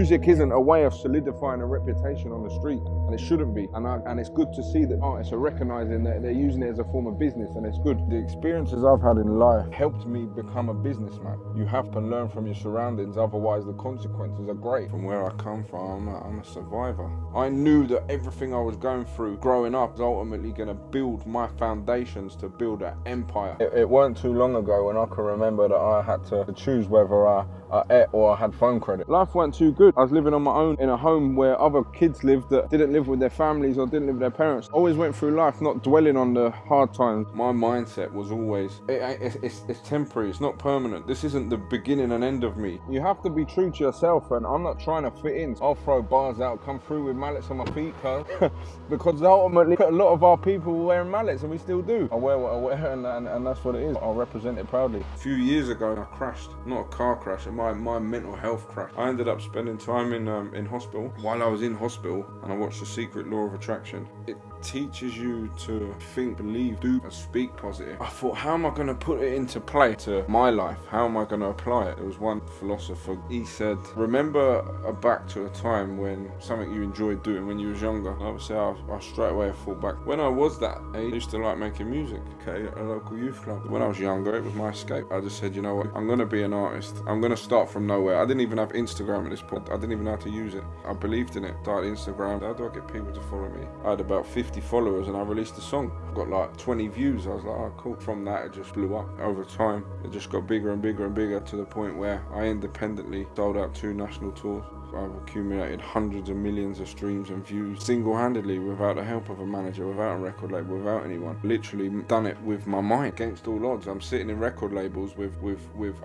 Music isn't a way of solidifying a reputation on the street, and it shouldn't be. And it's good to see that artists are recognizing that they're using it as a form of business, and it's good. The experiences I've had in life helped me become a businessman. You have to learn from your surroundings, otherwise the consequences are great. From where I come from, I'm a survivor. I knew that everything I was going through growing up was ultimately going to build my foundations to build an empire. It weren't too long ago when I could remember that I had to choose whether I ate or I had phone credit. Life weren't too good. I was living on my own in a home where other kids lived that didn't live with their families or didn't live with their parents. Always went through life not dwelling on the hard times. My mindset was always, it's temporary, it's not permanent. This isn't the beginning and end of me. You have to be true to yourself, and I'm not trying to fit in. I'll throw bars out, come through with mallets on my feet, because ultimately a lot of our people were wearing mallets, and we still do. I wear what I wear, and that's what it is. I'll represent it proudly. A few years ago, I crashed, not a car crash, my mental health crash. I ended up spending time in hospital. While I was in hospital, and I watched The Secret Law of Attraction, it teaches you to think, believe, do, and speak positive. I thought, how am I going to put it into play to my life? How am I going to apply it? There was one philosopher, he said, remember back to a time when something you enjoyed doing when you was younger. And obviously I straight away thought back. When I was that age, I used to like making music, okay, at a local youth club. When I was younger, it was my escape. I just said, you know what, I'm going to be an artist. I'm going to start from nowhere. I didn't even have Instagram at this point. I didn't even know how to use it. I believed in it. Started Instagram. How do I get people to follow me? I had about 50 followers and I released a song. I got like 20 views. I was like, oh cool. From that it just blew up. Over time it just got bigger and bigger and bigger to the point where I independently sold out 2 national tours. I've accumulated hundreds of millions of streams and views single-handedly, without the help of a manager, without a record label, without anyone. Literally done it with my mind, against all odds. I'm sitting in record labels with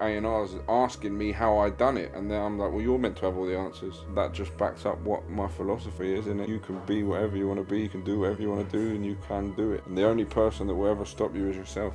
A&Rs asking me how I done it, and then I'm like, well, you're meant to have all the answers. That just backs up what my philosophy is, innit? You can be whatever you want to be, you can do whatever you want to do, and you can do it. And the only person that will ever stop you is yourself.